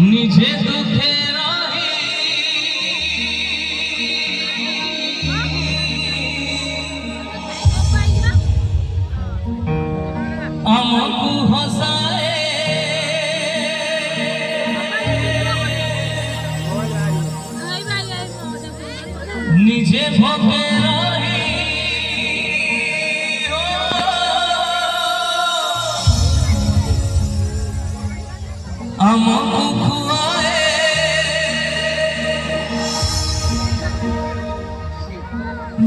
নিজে দুঃখে রহি আমকু হসায়ে নিজে ভোগে রহি আমকু খুয়ায়ে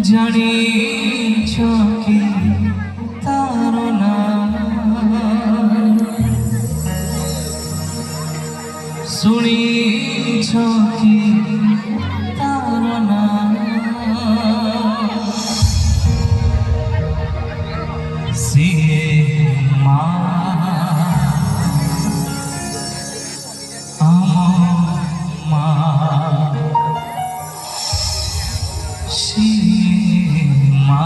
জানিছ কি তার নাম শুনিছ কি তার নাম সিয়ে মা মা সিয়ে মা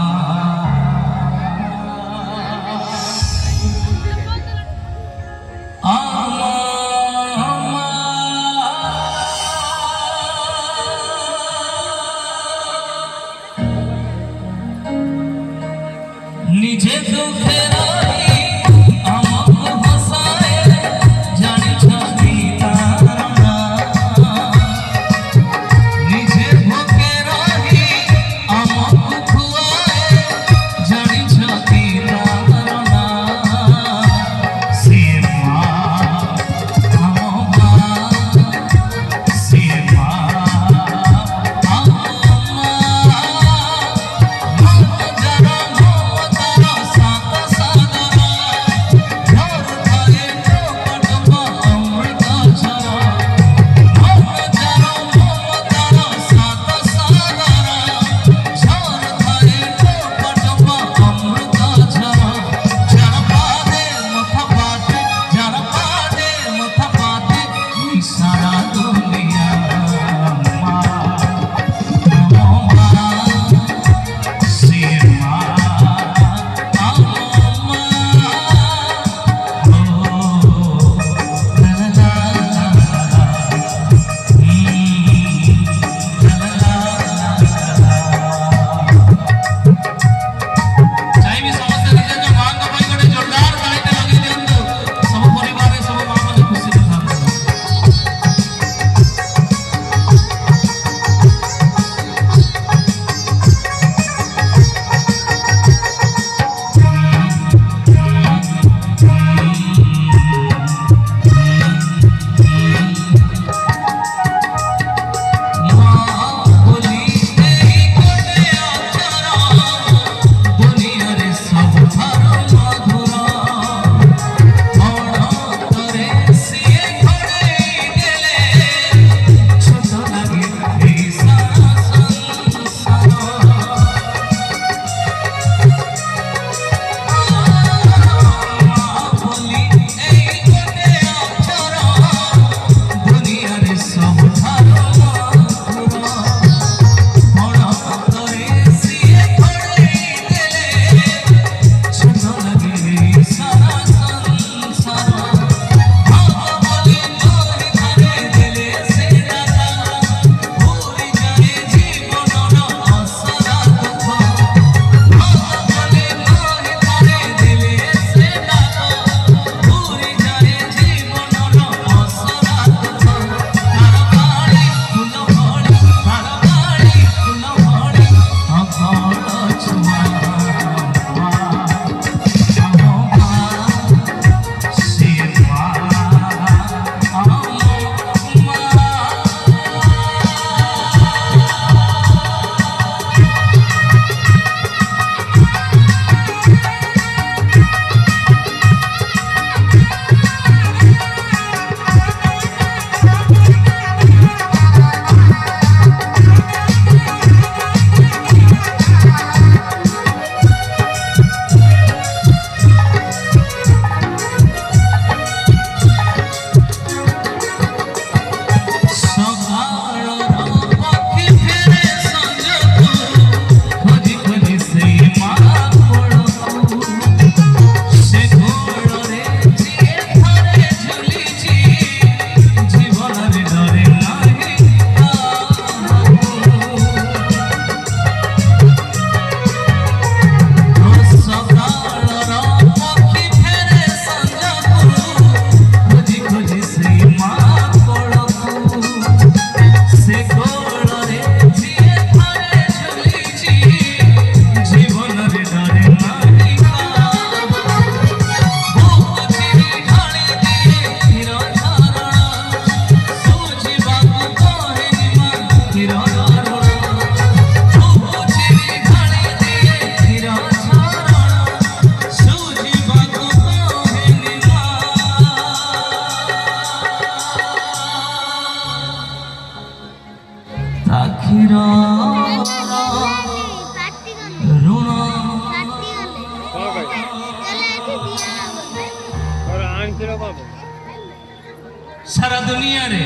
सारा दुनिया रे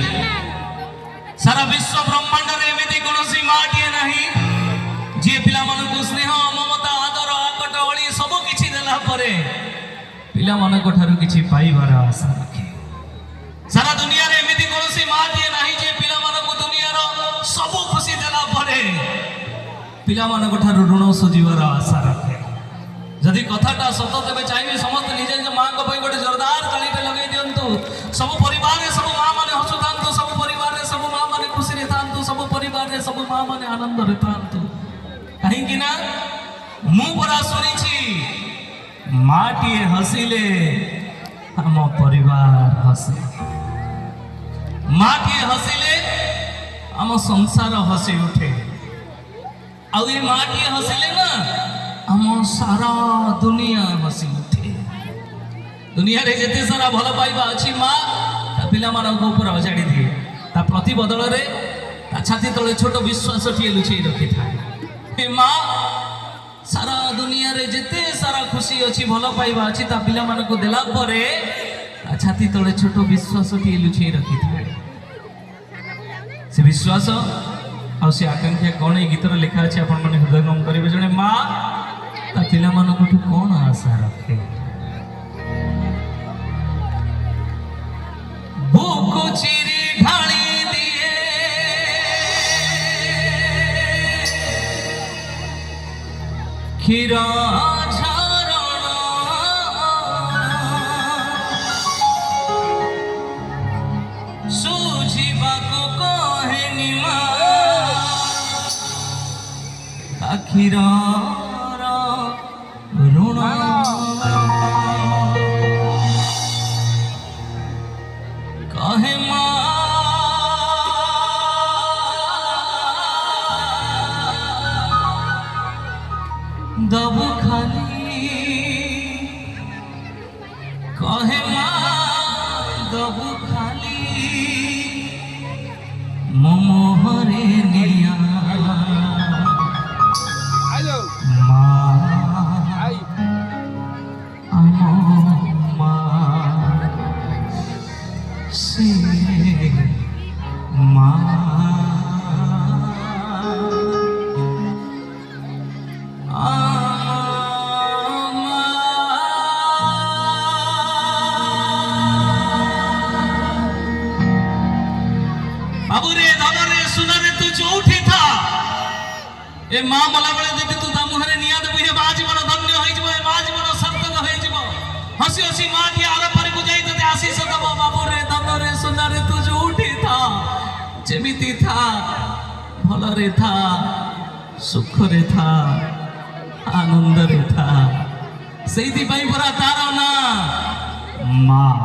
सारा विश्व ब्रह्मांड रे एमिति कोनोसी माटिए नाही जे पिला मन को स्नेह ममता आदर आकट ओळी सब किछि देला परे पिला मन को ठारु किछि पाइबार आशा रखे। सारा दुनिया रे एमिति कोनोसी माटिए नाही जे पिला मन को दुनिया रो सब खुशी देला परे पिला मन को ठारु ऋण सुझिबार आशा रखे। जदि कथाटा सत तेबे चाहिए समस्त निज निज मां को पई गोटे जोरदार तालीटे लगे दियंतु। सब परिवार रे सब मां माने हसुतांतु, सब परिवार रे सब मां माने खुशी रे थांतु, सब परिवार रे सब मां माने आनंद रे थांतु। कहीं कि ना मु परा सुनिछि माटिए हसिले हम परिवार हसे, माटिए हसिले हम संसार हसी उठे। आ ये माटिए हसिले ना हम सारा दुनिया हसी उठे। दुनिया रे जेते सारा भल पाइबा अछि मां ता पिला मानक ऊपर अजाड़ी दिए, ता प्रति बदल रे ता छाती तले छोट विश्वास टिए लुचई रखि थाए। हे मां सारा दुनिया रे जेते सारा खुशी अछि भल पाइबा अछि ता पिला मानक देला परे ता छाती तले छोट विश्वास टिए लुचई रखि थाए। से विश्वास आ से आकांक्षा कोन ए गीतर लिखा अछि आपण माने हृदयंगम करिवे। जने मां ता पिला मानक कौन आशा रखे। बुकु चिरी ढाली दिए खीरा झरण सुझिबाकु कहेनि मां आखिरा ऋण कहे मां दबु खाली, कहे मां दबु खाली मोहरे निया बाबू रे दादा रे सुना रे तू जोठी था ए मां मला बेले जदि तू ता मुहरे निया देबु हे मां जीवन धन्य होई जबो, ए मां जीवन सार्थक होई जबो। हसी हसी मां की आर पर को जाई तते आशीष दबो। बाबू रे दादा रे सुना रे तू जोठी था जेमिति था भल रे था सुख रे था आनंद रे था। सेइति पई परा तारो ना मां।